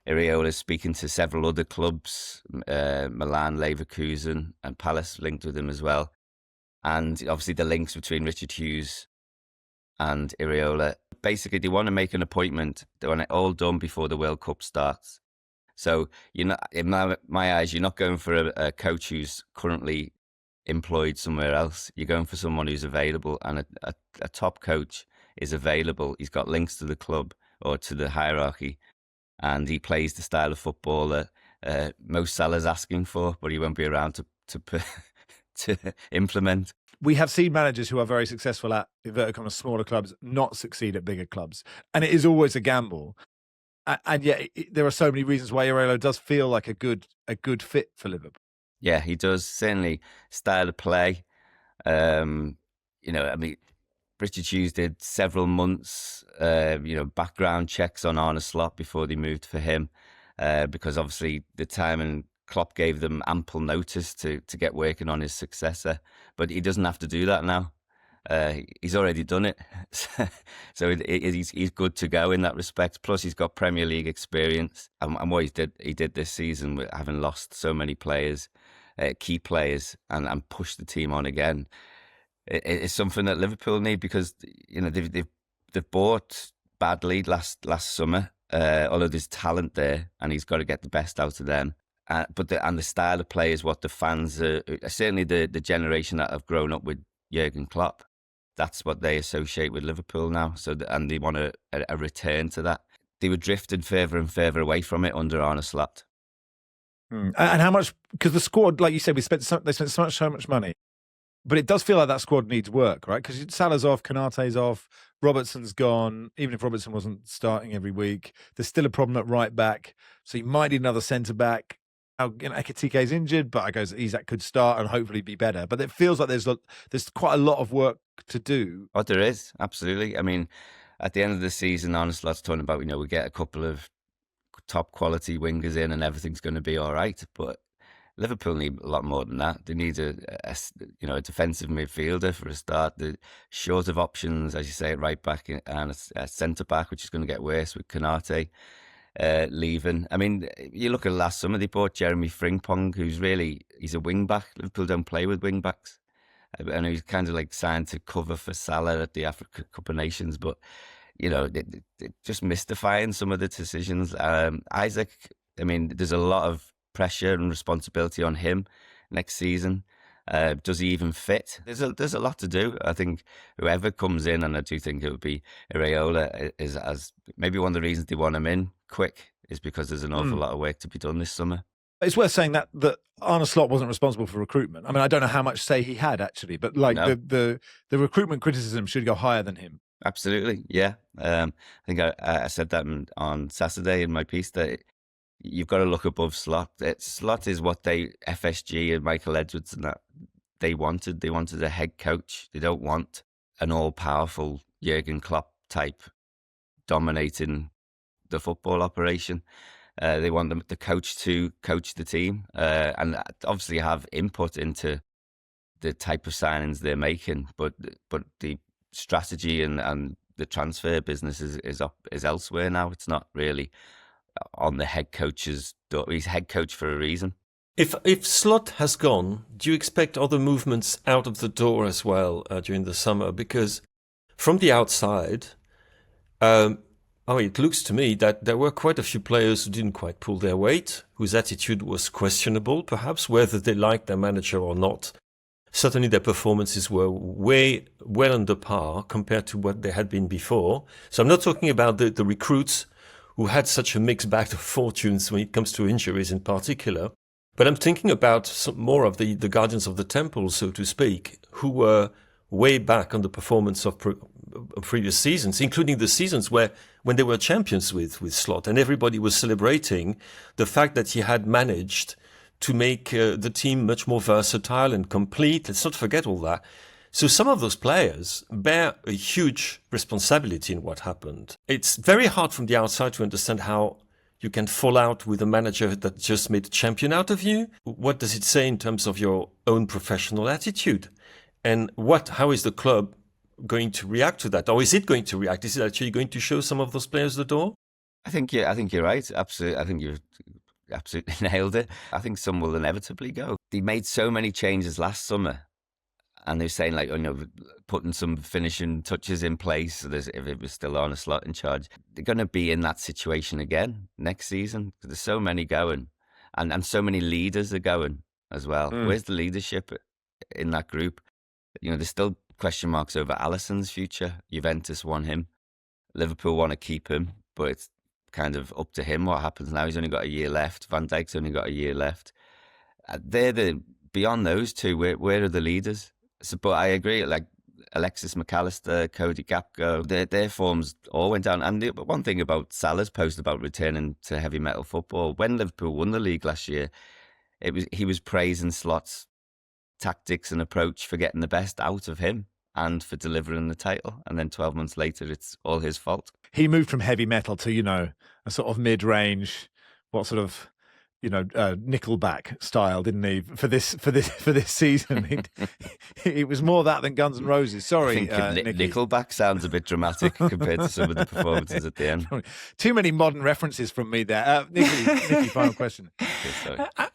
Iraola is speaking to several other clubs, Milan, Leverkusen and Palace linked with him as well, and obviously the links between Richard Hughes and Iraola, basically they want to make an appointment. They want it all done before the World Cup starts. So in my eyes, you're not going for a coach who's currently employed somewhere else. You're going for someone who's available, and a top coach is available. He's got links to the club or to the hierarchy, and he plays the style of football that Mo Salah's asking for, but he won't be around to implement. We have seen managers who are very successful at inverted commas smaller clubs not succeed at bigger clubs, and it is always a gamble. And yet, there are so many reasons why Iraola does feel like a good fit for Liverpool. Yeah, he does. Certainly, style of play. Richard Hughes did several months, background checks on Arne Slot before they moved for him, because obviously the time and Klopp gave them ample notice to get working on his successor. But he doesn't have to do that now. He's already done it. So he's good to go in that respect. Plus, he's got Premier League experience. And what he did this season, with having lost so many players, key players, and pushed the team on again, it's something that Liverpool need, because they've bought badly last summer. Although there's talent there, and he's got to get the best out of them. But the style of play is what the fans, certainly the generation that have grown up with Jurgen Klopp, that's what they associate with Liverpool now. And they want a return to that. They were drifting further and further away from it under Arne Slot. And how much? Because the squad, like you said, they spent so much money, but it does feel like that squad needs work, right? Because Salah's off, Konate's off, Robertson's gone. Even if Robertson wasn't starting every week, there's still a problem at right back. So you might need another centre back. Ekitike's injured, but I guess Isak could start and hopefully be better. But it feels like there's quite a lot of work to do. Oh, there is, absolutely. I mean, at the end of the season, Arne Slot's talking about, we get a couple of top quality wingers in and everything's going to be all right. But Liverpool need a lot more than that. They need a defensive midfielder for a start. They're short of options, as you say, at right back and a centre back, which is going to get worse with Konate leaving. I mean, you look at last summer, they bought Jeremy Frimpong, he's a wing back. Liverpool don't play with wing backs. And he's kind of like signed to cover for Salah at the Africa Cup of Nations, but they just mystifying some of the decisions. Isaac, I mean, there's a lot of pressure and responsibility on him next season. Does he even fit? There's a lot to do. I think whoever comes in, and I do think it would be Iraola, is as maybe one of the reasons they want him in quick is because there's an awful lot of work to be done this summer. It's worth saying that Arne Slot wasn't responsible for recruitment. I mean, I don't know how much say he had actually, but the recruitment criticism should go higher than him. Absolutely, yeah. I think I said that on Saturday in my piece that you've got to look above Slot. Slot is what FSG and Michael Edwards and that they wanted. They wanted a head coach. They don't want an all-powerful Jurgen Klopp type dominating the football operation. They want the coach to coach the team and obviously have input into the type of signings they're making. But the strategy and the transfer business is elsewhere now. It's not really on the head coach's door. He's head coach for a reason. If Slot has gone, do you expect other movements out of the door as well during the summer? Because from the outside, it looks to me that there were quite a few players who didn't quite pull their weight, whose attitude was questionable, perhaps, whether they liked their manager or not. Certainly their performances were way well under par compared to what they had been before. So I'm not talking about the recruits who had such a mixed bag of fortunes when it comes to injuries in particular. But I'm thinking about some more of the guardians of the temple, so to speak, who were way back on the performance of previous seasons, including the seasons when they were champions with Slot, and everybody was celebrating the fact that he had managed to make the team much more versatile and complete. Let's not forget all that. So some of those players bear a huge responsibility in what happened. It's very hard from the outside to understand how you can fall out with a manager that just made a champion out of you. What does it say in terms of your own professional attitude? And how is the club going to react to that? Or is it going to react? Is it actually going to show some of those players the door? I think you're right. Absolutely. I think you've absolutely nailed it. I think some will inevitably go. They made so many changes last summer. And they're saying, putting some finishing touches in place. If it was still Arne Slot in charge, they're going to be in that situation again next season. There's so many going, and so many leaders are going as well. Where's the leadership in that group? There's still question marks over Alisson's future. Juventus want him. Liverpool want to keep him, but it's kind of up to him what happens now. He's only got a year left. Van Dijk's only got a year left. Beyond those two, where are the leaders? So, but I agree, like Alexis McAllister, Cody Gakpo, their forms all went down. And one thing about Salah's post about returning to heavy metal football, when Liverpool won the league last year, he was praising Slot's tactics and approach for getting the best out of him and for delivering the title. And then 12 months later, it's all his fault. He moved from heavy metal to, a sort of mid-range, Nickelback style, didn't he? For this season, it was more that than Guns N' Roses. Sorry, Nickelback sounds a bit dramatic compared to some of the performances at the end. Too many modern references from me there. Nicky, final question.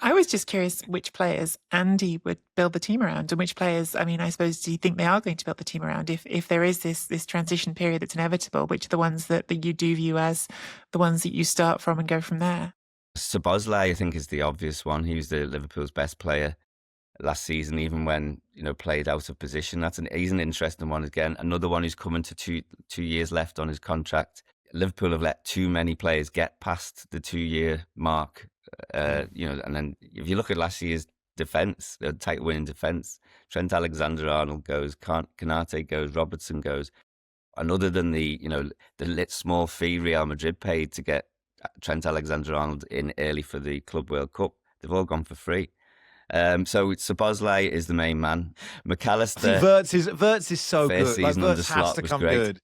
I was just curious which players Andy would build the team around, and which players, I suppose, do you think they are going to build the team around? If there is this transition period that's inevitable, which are the ones that you do view as the ones that you start from and go from there? Szoboszlai, I think, is the obvious one. He was the Liverpool's best player last season, even when played out of position. He's an interesting one again. Another one who's coming to two years left on his contract. Liverpool have let too many players get past the 2-year mark. And then if you look at last year's defence, the title-winning defence, Trent Alexander-Arnold goes, Konate goes, Robertson goes. And other than the small fee Real Madrid paid to get Trent Alexander-Arnold in early for the Club World Cup, they've all gone for free. So Szoboszlai is the main man. McAllister. Wirtz is so good. Wirtz has to come good.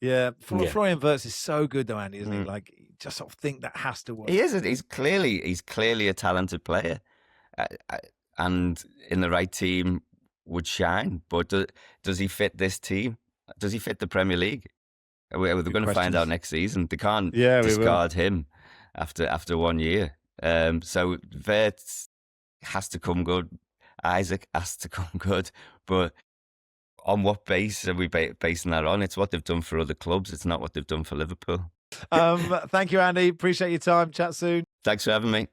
Yeah, Florian Wirtz is so good though, Andy, isn't he? Like, just sort of think that has to work. He is. He's clearly a talented player. and in the right team would shine. But does he fit this team? Does he fit the Premier League? We're going to find out next season. They can't discard him after 1 year. So Wirtz has to come good. Isaac has to come good. But on what base are we basing that on? It's what they've done for other clubs. It's not what they've done for Liverpool. Thank you, Andy. Appreciate your time. Chat soon. Thanks for having me.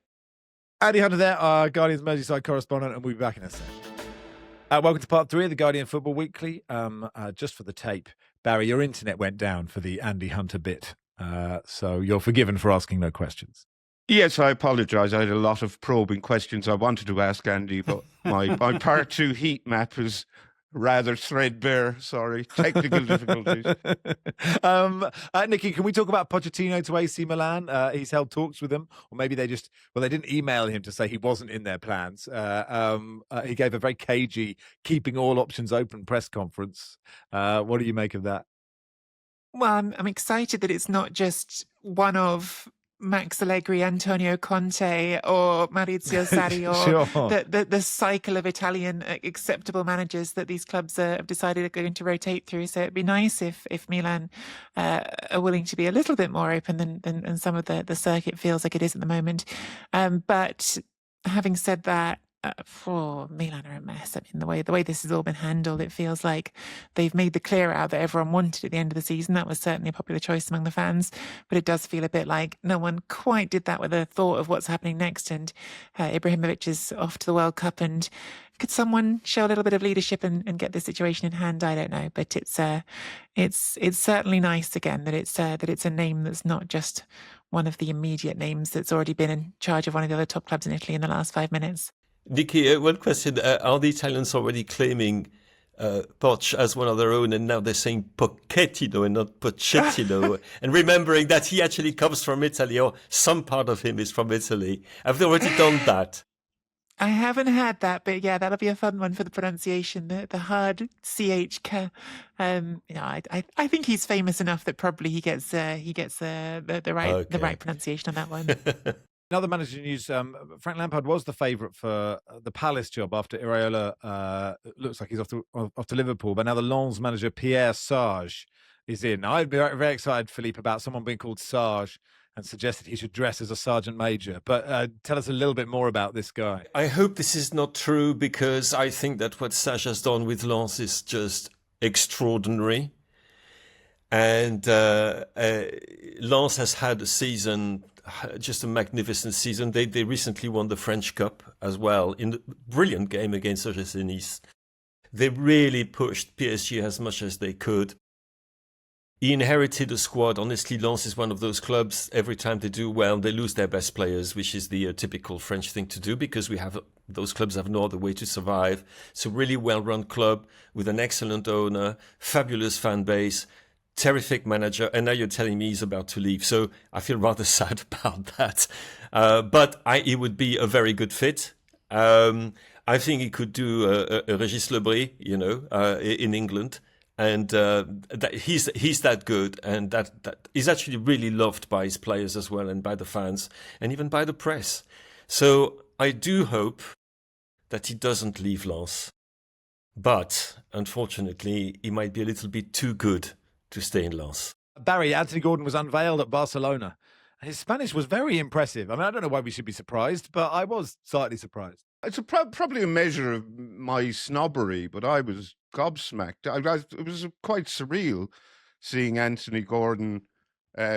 Andy Hunter there, our Guardian's Merseyside correspondent, and we'll be back in a sec. Welcome to part 3 of the Guardian Football Weekly. Just for the tape, Barry, your internet went down for the Andy Hunter bit, so you're forgiven for asking no questions. Yes, I apologise. I had a lot of probing questions I wanted to ask Andy, but my part 2 heat map is rather threadbare. Sorry, technical difficulties. Nicky, can we talk about Pochettino to AC Milan? He's held talks with them, or maybe they didn't email him to say he wasn't in their plans. He gave a very cagey, keeping all options open press conference. What do you make of that? Well, I'm excited that it's not just one of Max Allegri, Antonio Conte, or Maurizio Sarri, or Sure. the cycle of Italian acceptable managers that these clubs have decided are going to rotate through. So it'd be nice if Milan are willing to be a little bit more open than some of the circuit feels like it is at the moment. But having said that, Milan are a mess. I mean, the way this has all been handled, it feels like they've made the clear out that everyone wanted at the end of the season. That was certainly a popular choice among the fans, but it does feel a bit like no one quite did that with a thought of what's happening next. And Ibrahimovic is off to the World Cup, and could someone show a little bit of leadership and get the situation in hand? I don't know, but it's certainly nice again that it's a name that's not just one of the immediate names that's already been in charge of one of the other top clubs in Italy in the last 5 minutes. Nicky, one question. Are the Italians already claiming Poch as one of their own, and now they're saying Pochettino and not Pochettino, and remembering that he actually comes from Italy, or some part of him is from Italy? Have they already done that? I haven't had that, but yeah, that'll be a fun one for the pronunciation. The hard CHK. I think he's famous enough that probably he gets the right pronunciation on that one. Another manager news, Frank Lampard was the favourite for the Palace job after Iraola looks like he's off to Liverpool, but now the Lens manager Pierre Sarge is in. I'd be very, very excited, Philippe, about someone being called Sarge, and suggested he should dress as a sergeant major. But tell us a little bit more about this guy. I hope this is not true, because I think that what Sarge has done with Lens is just extraordinary. And Lens has had a season, just a magnificent season. They recently won the French Cup as well in a brilliant game against Nice. They really pushed PSG as much as they could. He inherited a squad. Honestly, Lens is one of those clubs, every time they do well, they lose their best players, which is the typical French thing to do, because those clubs have no other way to survive. It's a really well-run club with an excellent owner, fabulous fan base, terrific manager, and now you're telling me he's about to leave. So I feel rather sad about that. But he would be a very good fit. I think he could do a Régis Lebris, in England. And that he's that good, and that he's actually really loved by his players as well, and by the fans, and even by the press. So I do hope that he doesn't leave Lens. But unfortunately, he might be a little bit too good to stay in Lens. Barry, Anthony Gordon was unveiled at Barcelona. His Spanish was very impressive. I mean, I don't know why we should be surprised, but I was slightly surprised. It's probably a measure of my snobbery, but I was gobsmacked. It was quite surreal seeing Anthony Gordon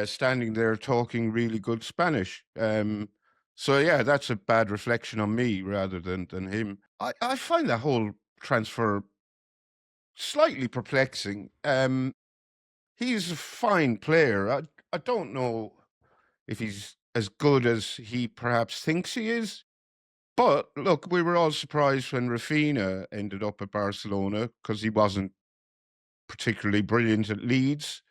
standing there talking really good Spanish. So, yeah, that's a bad reflection on me rather than him. I find that whole transfer slightly perplexing. He's a fine player. I don't know if he's as good as he perhaps thinks he is. But look, we were all surprised when Rafinha ended up at Barcelona, because he wasn't particularly brilliant at Leeds.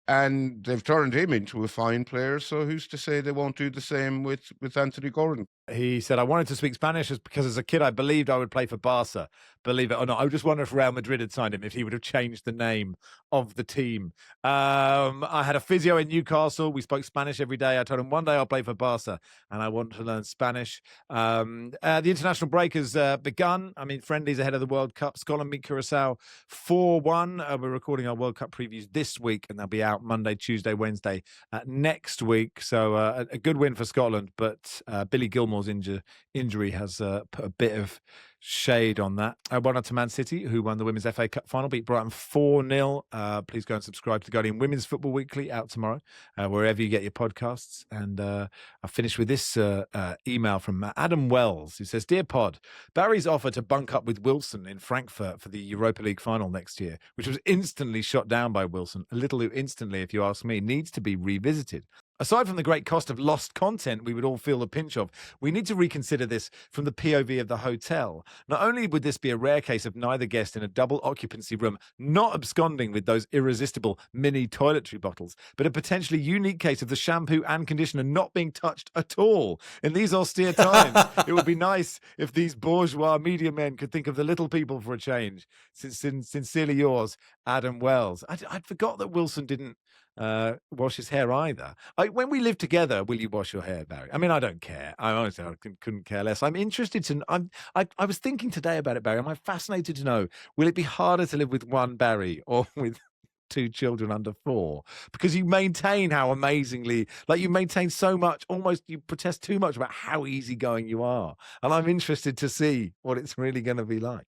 And they've turned him into a fine player. So who's to say they won't do the same with Anthony Gordon? He said, I wanted to speak Spanish because as a kid I believed I would play for Barca. Believe it or not. I just wonder if Real Madrid had signed him, if he would have changed the name of the team. I had a physio in Newcastle. We spoke Spanish every day. I told him one day I'll play for Barca and I want to learn Spanish. The international break has begun. I mean, friendlies ahead of the World Cup. Scotland beat Curacao 4-1. We're recording our World Cup previews this week and they'll be out Monday, Tuesday, Wednesday next week. So a good win for Scotland, but Billy Gilmour's injury has put a bit of shade on that. Well done to Man City, who won the Women's FA Cup final, beat Brighton 4-0. Please go and subscribe to The Guardian Women's Football Weekly, out tomorrow, wherever you get your podcasts. And I'll finish with this email from Adam Wells, who says, Dear Pod, Barry's offer to bunk up with Wilson in Frankfurt for the Europa League final next year, which was instantly shot down by Wilson, a little too instantly, if you ask me, needs to be revisited. Aside from the great cost of lost content we would all feel the pinch of, we need to reconsider this from the POV of the hotel. Not only would this be a rare case of neither guest in a double occupancy room not absconding with those irresistible mini toiletry bottles, but a potentially unique case of the shampoo and conditioner not being touched at all. In these austere times, it would be nice if these bourgeois media men could think of the little people for a change. Sincerely yours, Adam Wells. I'd forgot that Wilson didn't wash his hair either. When we live together, will you wash your hair, Barry? I mean, I don't care. I honestly couldn't care less. I'm interested to. I was thinking today about it, Barry. Am I fascinated to know? Will it be harder to live with one Barry or with 2 children under 4? Because you maintain how amazingly, you maintain so much. Almost you protest too much about how easygoing you are, and I'm interested to see what it's really going to be like.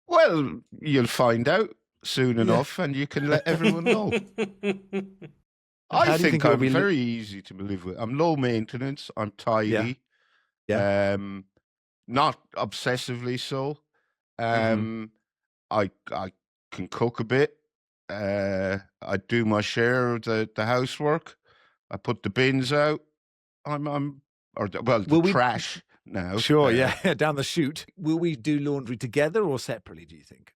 Well, you'll find out soon enough, and you can let everyone know. I think I'm very easy to live with. I'm low maintenance. I'm tidy. Yeah. Not obsessively so. I can cook a bit. I do my share of the housework. I put the bins out. Trash now. Sure, down the chute. Will we do laundry together or separately, do you think?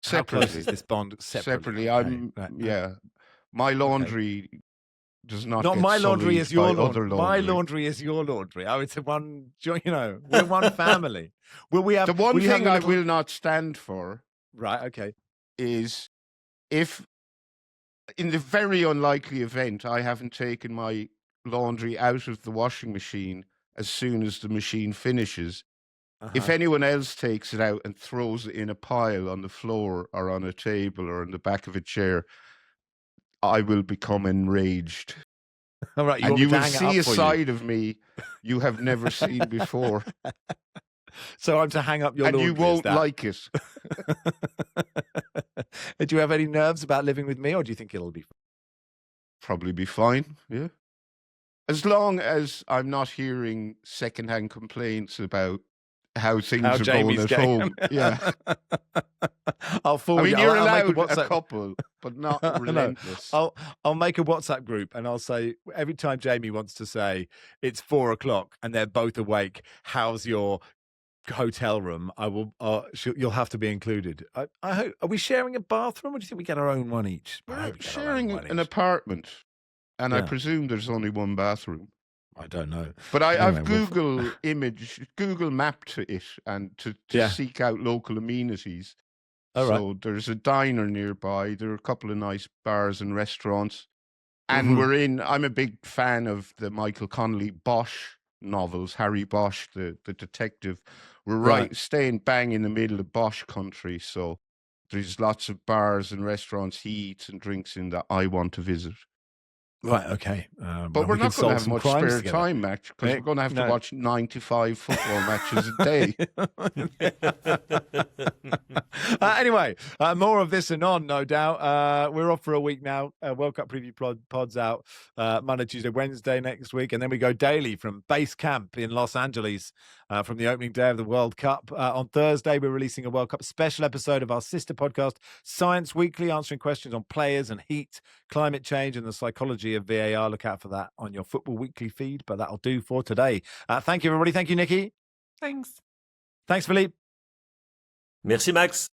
Separately. How close is this bond? Separately. My laundry does not. Not get my laundry is your laundry. My laundry is your laundry. I would say one. We're one family. Will we have the one thing I will not stand for? Right. Okay. Is if in the very unlikely event I haven't taken my laundry out of the washing machine as soon as the machine finishes. If anyone else takes it out and throws it in a pile on the floor or on a table or in the back of a chair, I will become enraged. All right, and you will see a side of me you have never seen before. So I'm to hang up your laundry. And you won't like it. Do you have any nerves about living with me, or do you think it'll be probably be fine? Yeah. As long as I'm not hearing secondhand complaints about how things are Jamie's going at home. Yeah. I'll forward. I mean, you're allowed a couple, but not relentless. I'll make a WhatsApp group and I'll say every time Jamie wants to say it's 4:00 and they're both awake, how's your hotel room? I will. You'll have to be included. I hope. Are we sharing a bathroom, or do you think we get our own one each? We're sharing an apartment, and I presume there's only one bathroom. I don't know. But I've Google mapped it and to seek out local amenities. So there's a diner nearby. There are a couple of nice bars and restaurants. And I'm a big fan of the Michael Connelly Bosch novels, Harry Bosch, the detective. We're staying bang in the middle of Bosch country. So there's lots of bars and restaurants he eats and drinks in that I want to visit. Right, okay. But we're not going to have much spare time, Max, because we're going to have to watch 95 football matches a day. Anyway, more of this and on, no doubt. We're off for a week now. World Cup preview pods out Monday, Tuesday, Wednesday next week. And then we go daily from base camp in Los Angeles from the opening day of the World Cup. On Thursday, we're releasing a World Cup special episode of our sister podcast, Science Weekly, answering questions on players and heat, climate change and the psychology of VAR. Look out for that on your Football Weekly feed, but that'll do for today. Thank you, everybody. Thank you, Nicky. Thanks, Philippe. Merci, Max.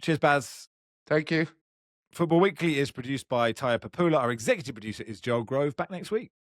Cheers, Baz. Thank you. Football Weekly is produced by Taya Papula. Our executive producer is Joel Grove. Back next week.